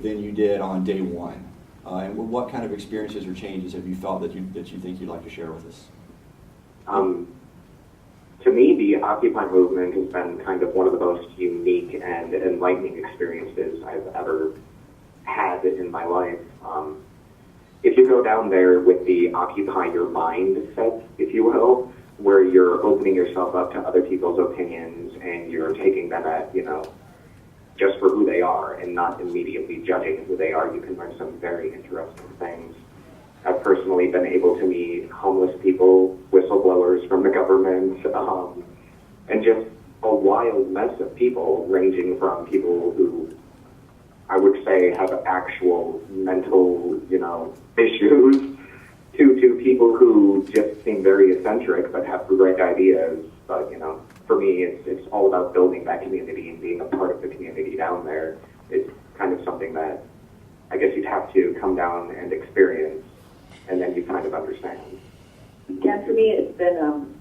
than you did on day one? And what kind of experiences or changes have you felt that you think you'd like to share with us? To me, the Occupy movement has been kind of one of the most unique and enlightening experiences I've ever had in my life. If you go down there with the Occupy Your Mind set, if you will, where you're opening yourself up to other people's opinions and you're taking them at, just for who they are and not immediately judging who they are, you can learn some very interesting things. I've personally been able to meet homeless people, whistleblowers from the government, and just a wild mess of people, ranging from people who I would say have actual mental, issues, to people who just seem very eccentric but have great ideas. But, for me, it's all about building that community and being a part of the community down there. It's kind of something that I guess you'd have to come down and experience, and then you kind of understand. Yeah, for me, it's been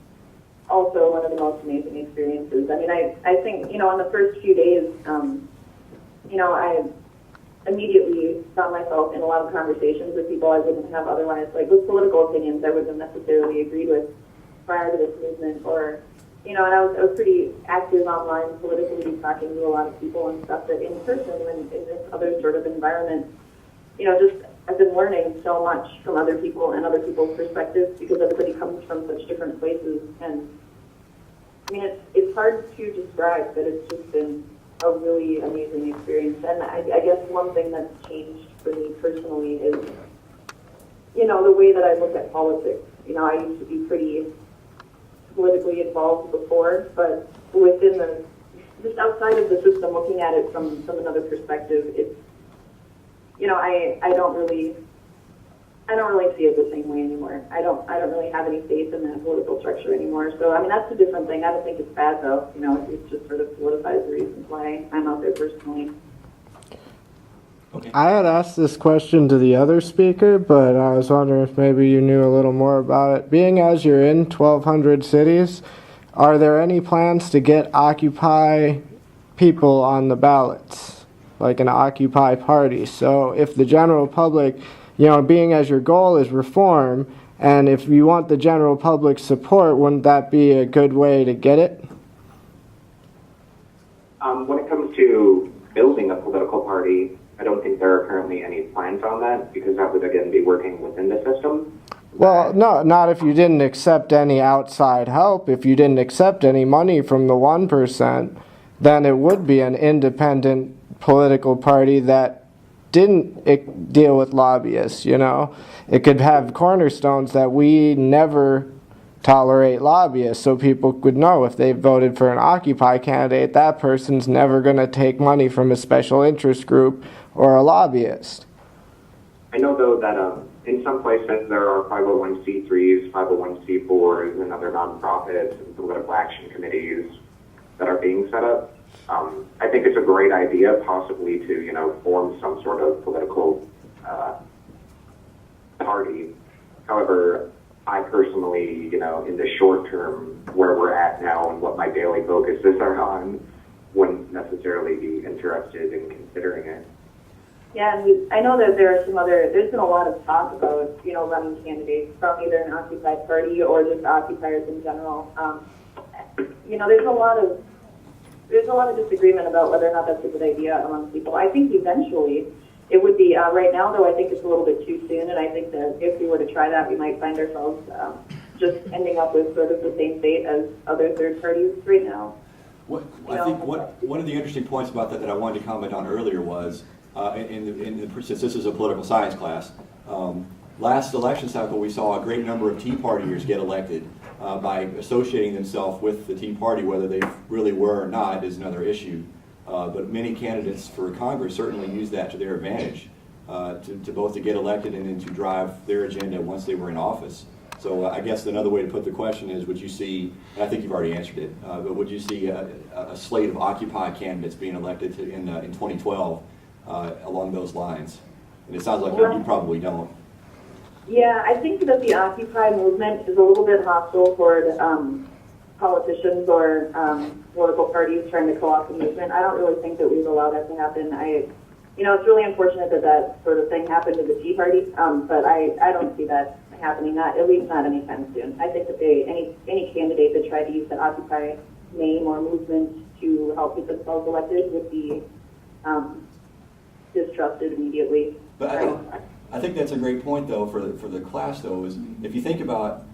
also one of the most amazing experiences. I mean, I think, on the first few days, I immediately found myself in a lot of conversations with people I wouldn't have otherwise, like with political opinions I wouldn't have necessarily agreed with prior to this movement, or, and I was pretty active online politically, talking to a lot of people and stuff, that in person and in this other sort of environment, just I've been learning so much from other people and other people's perspectives, because everybody comes from such different places. And I mean, it's hard to describe, but it's just been a really amazing experience. And I guess one thing that's changed for me personally is, the way that I look at politics. I used to be pretty politically involved before, but within just outside of the system, looking at it from another perspective, it's, I don't really see it the same way anymore. I don't really have any faith in that political structure anymore. So, I mean, that's a different thing. I don't think it's bad, though. It just sort of solidifies the reasons why I'm out there personally. Okay. I had asked this question to the other speaker, but I was wondering if maybe you knew a little more about it. Being as you're in 1,200 cities, are there any plans to get Occupy people on the ballots, like an Occupy party? So if the general public, being as your goal is reform, and if you want the general public support, wouldn't that be a good way to get it? When it comes to building a political party, I don't think there are currently any plans on that, because that would again be working within the system. Well, no, not if you didn't accept any outside help. If you didn't accept any money from the 1%, then it would be an independent political party that didn't deal with lobbyists, It could have cornerstones that we never tolerate lobbyists, so people would know if they voted for an Occupy candidate, that person's never going to take money from a special interest group or a lobbyist. I know, though, that in some places there are 501c3s, 501c4s, and other nonprofits and political action committees that are being set up. I think it's a great idea, possibly, to, form some sort of political party. However, I personally, in the short term, where we're at now and what my daily focuses are on, wouldn't necessarily be interested in considering it. Yeah, and I know that there's been a lot of talk about, running candidates from either an Occupy party or just occupiers in general. There's a lot of disagreement about whether or not that's a good idea among people. I think eventually it would be. Right now, though, I think it's a little bit too soon, and I think that if we were to try that, we might find ourselves just ending up with sort of the same fate as other third parties right now. I think one of the interesting points about that I wanted to comment on earlier was, since this is a political science class, last election cycle we saw a great number of Tea Partiers get elected by associating themselves with the Tea Party. Whether they really were or not is another issue. But many candidates for Congress certainly used that to their advantage, to both to get elected and then to drive their agenda once they were in office. So I guess another way to put the question is, would you see, and I think you've already answered it, but would you see a slate of Occupy candidates being elected in 2012 along those lines? And it sounds like you probably don't. Yeah, I think that the Occupy movement is a little bit hostile toward politicians or political parties trying to co-opt the movement. I don't really think that we've allowed that to happen. it's really unfortunate that that sort of thing happened to the Tea Party, but I don't see that happening, at least not anytime soon. I think that any candidate that tried to use the Occupy name or movement to help get themselves elected would be distrusted immediately. But I think that's a great point, though, for the class, though, is if you think about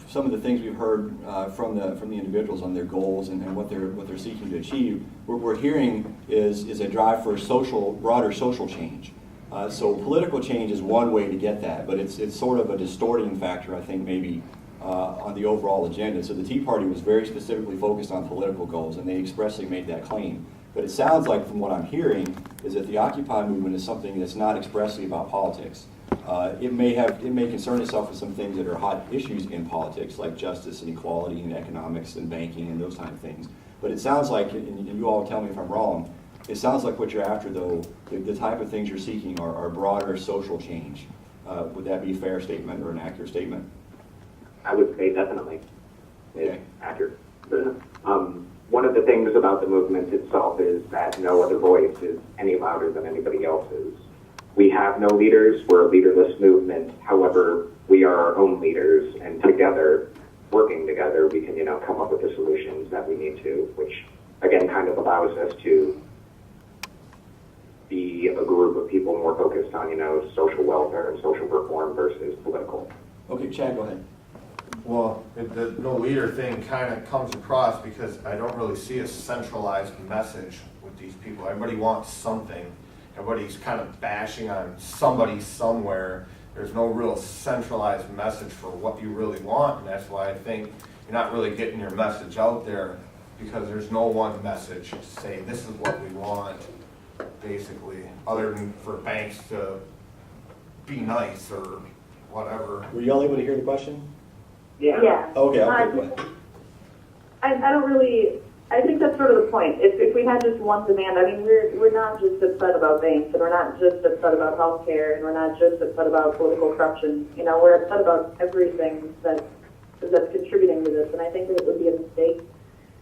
some of the things we've heard from the individuals on their goals and what they're seeking to achieve, what we're hearing is a drive for broader social change. So political change is one way to get that, but it's sort of a distorting factor, I think, maybe on the overall agenda. So the Tea Party was very specifically focused on political goals, and they expressly made that claim. But it sounds like, from what I'm hearing, is that the Occupy movement is something that's not expressly about politics. It may concern itself with some things that are hot issues in politics, like justice and equality and economics and banking and those kind of things. But it sounds like, and you all tell me if I'm wrong, it sounds like what you're after, though, the type of things you're seeking are broader social change. Would that be a fair statement or an accurate statement? I would say definitely. It's Okay. accurate. One of the things about the movement itself is that no other voice is any louder than anybody else's. We have no leaders. We're a leaderless movement. However, we are our own leaders, and together, working together, we can, come up with the solutions that we need to, which, again, kind of allows us to be a group of people more focused on, social welfare and social reform versus political. Okay, Chad, go ahead. Well, the no leader thing kind of comes across because I don't really see a centralized message with these people. Everybody wants something. Everybody's kind of bashing on somebody somewhere. There's no real centralized message for what you really want, and that's why I think you're not really getting your message out there, because there's no one message to say this is what we want, basically, other than for banks to be nice or whatever. Were y'all able to hear the question? Yeah. Okay, go ahead. I don't really. I think that's sort of the point. If we had just one demand, I mean, we're not just upset about banks, and we're not just upset about healthcare, and we're not just upset about political corruption. We're upset about everything that's contributing to this. And I think that it would be a mistake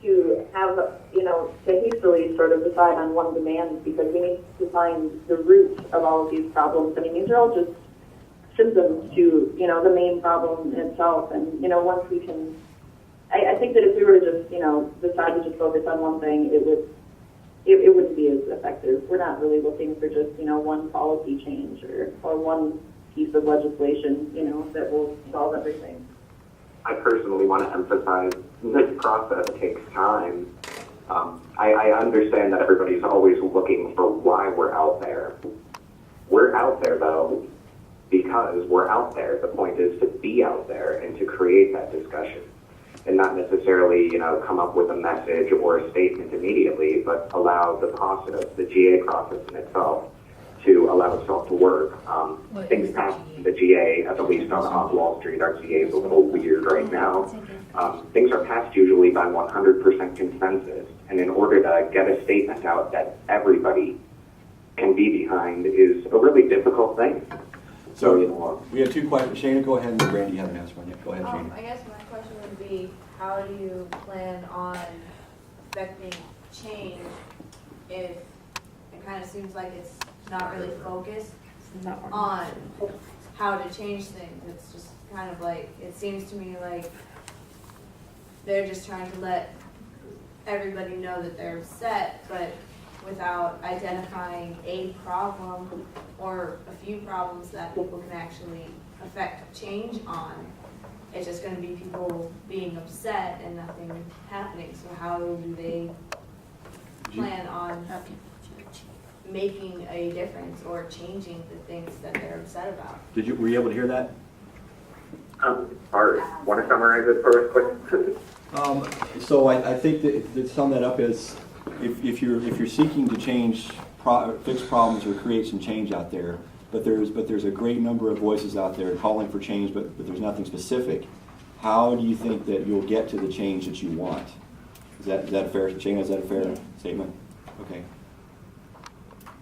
to have, to hastily sort of decide on one demand, because we need to find the root of all of these problems. I mean, these are all just symptoms to, the main problem itself. And, once we can, I think that if we were to just, decide to just focus on one thing, it wouldn't be as effective. We're not really looking for just, one policy change or one piece of legislation, that will solve everything. I personally want to emphasize this process takes time. I understand that everybody's always looking for why we're out there. We're out there, though, because we're out there. The point is to be out there and to create that discussion, and not necessarily, come up with a message or a statement immediately, but allow the process, the GA process in itself, to allow itself to work. Things passed in the GA, at least on Wall Street. Our GA is a little weird right now. Things are passed usually by 100% consensus, and in order to get a statement out that everybody can be behind is a really difficult thing. So we have two questions. Shana, go ahead, and Randy, you haven't asked one yet. Go ahead, Shana. I guess my question would be, how do you plan on affecting change if it kind of seems like it's not really focused on how to change things? It's just kind of like, it seems to me like they're just trying to let everybody know that they're upset, but without identifying a problem or a few problems that people can actually affect change on. It's just going to be people being upset and nothing happening. So how do they plan on making a difference or changing the things that they're upset about? Were you able to hear that? Want to summarize it for us quick? So I think that to sum that up is, if you're seeking to change, fix problems or create some change out there, but there's a great number of voices out there calling for change, but there's nothing specific. How do you think that you'll get to the change that you want? Is that a fair, Shana, is that a fair statement? Okay.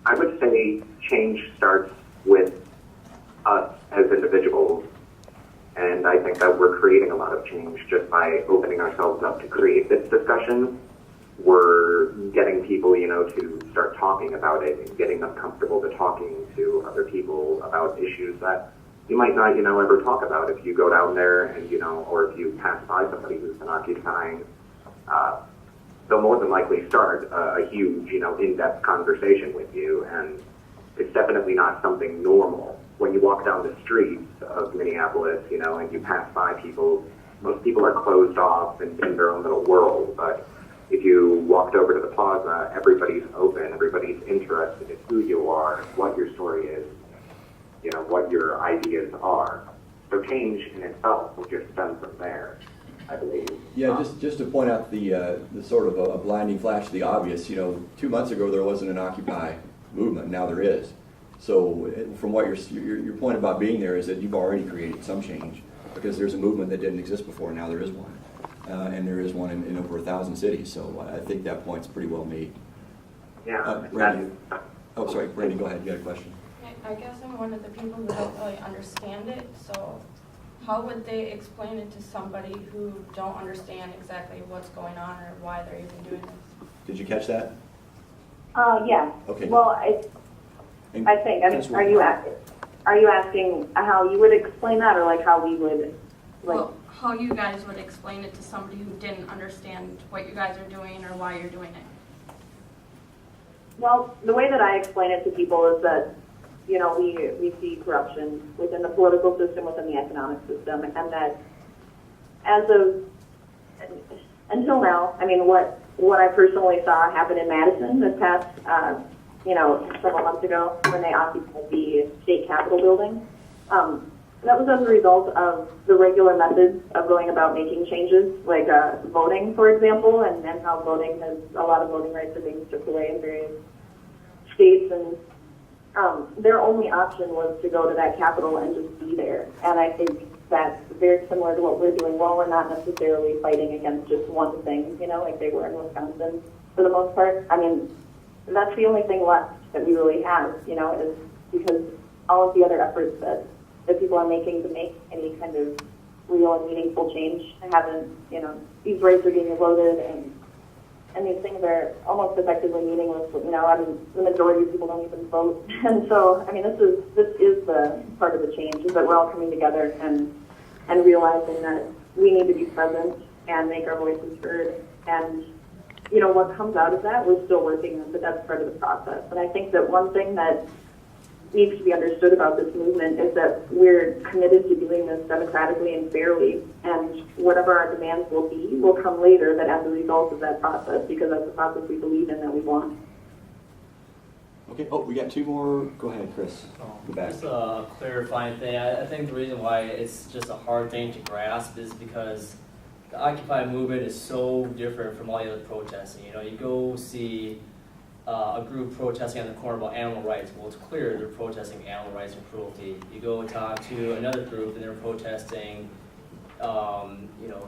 I would say change starts with us as individuals, and I think that we're creating a lot of change just by opening ourselves up to create this discussion. we're getting people, to start talking about it and getting them comfortable to talking to other people about issues that you might not, ever talk about if you go down there and, or if you pass by somebody who's been occupying. They'll more than likely start a huge, in-depth conversation with you, and it's definitely not something normal. When you walk down the streets of Minneapolis, and you pass by people, most people are closed off and in their own little world, but if you walked over to the plaza, everybody's open, everybody's interested in who you are, what your story is, what your ideas are. So change in itself will just stem from there, I believe. Yeah, just to point out the sort of a blinding flash of the obvious, 2 months ago there wasn't an Occupy movement, now there is. So from what your point about being there is that you've already created some change, because there's a movement that didn't exist before, now there is one. And there is one in over 1,000 cities, so I think that point's pretty well made. Yeah. Randy. Oh, sorry, Randy, go ahead, you had a question. I guess I'm one of the people who don't really understand it, so how would they explain it to somebody who don't understand exactly what's going on or why they're even doing this? Did you catch that? Yeah. Okay. Well, And I think, that's are you asking how you would explain that, or like how we would, like? Well, how you guys would explain it to somebody who didn't understand what you guys are doing or why you're doing it? Well, the way that I explain it to people is that, we see corruption within the political system, within the economic system, and that until now, what I personally saw happen in Madison this past, several months ago when they occupied the state capitol building, that was as a result of the regular methods of going about making changes, like voting, for example, and how a lot of voting rights are being stripped away in various states, and their only option was to go to that capitol and just be there. And I think that's very similar to what we're doing. While we're not necessarily fighting against just one thing, like they were in Wisconsin for the most part. That's the only thing left that we really have, is because all of the other efforts that people are making to make any kind of real and meaningful change haven't, these rights are being eroded, and these things are almost effectively meaningless. The majority of people don't even vote. And so, this is the part of the change, is that we're all coming together and realizing that we need to be present and make our voices heard. And, what comes out of that, we're still working on, but that's part of the process. And I think that one thing that needs to be understood about this movement is that we're committed to doing this democratically and fairly, and whatever our demands will come later, but as a result of that process, because that's the process we believe in, that we want. Okay, we got two more. Go ahead, Chris. Go back. Just a clarifying thing. I think the reason why it's just a hard thing to grasp is because the Occupy movement is so different from all the other protesting. You go see a group protesting on the corner about animal rights. Well, it's clear they're protesting animal rights and cruelty. You go talk to another group and they're protesting,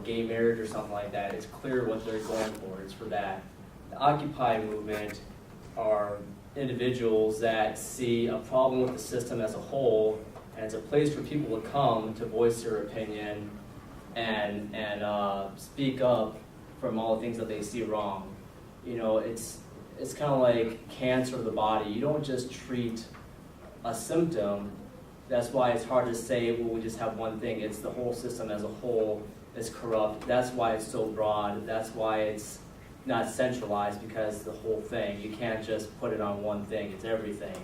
gay marriage or something like that. It's clear what they're going for. It's for that. The Occupy movement are individuals that see a problem with the system as a whole, and it's a place for people to come to voice their opinion and speak up from all the things that they see wrong. It's kind of like cancer of the body. You don't just treat a symptom. That's why it's hard to say, well, we just have one thing. It's the whole system as a whole is corrupt. That's why it's so broad. That's why it's not centralized, because the whole thing. You can't just put it on one thing. It's everything.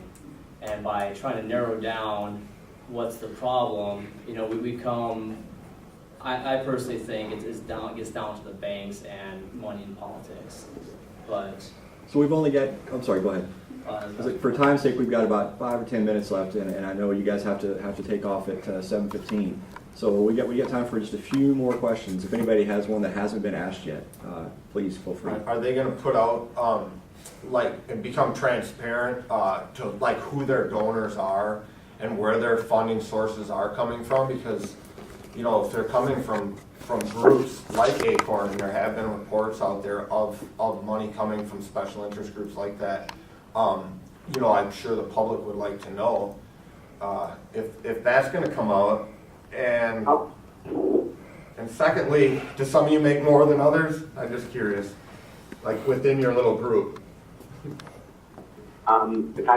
And by trying to narrow down what's the problem, we come. I personally think it gets down to the banks and money in politics. But So we've only got. I'm sorry. Go ahead. For time's sake, we've got about 5 or 10 minutes left, and I know you guys have to take off at 7:15. So we got time for just a few more questions. If anybody has one that hasn't been asked yet, please feel free. Are they going to put out and become transparent to who their donors are and where their funding sources are coming from? Because if they're coming from groups like Acorn, and there have been reports out there of money coming from special interest groups like that, I'm sure the public would like to know if that's going to come out. And secondly, do some of you make more than others? I'm just curious. Like within your little group? If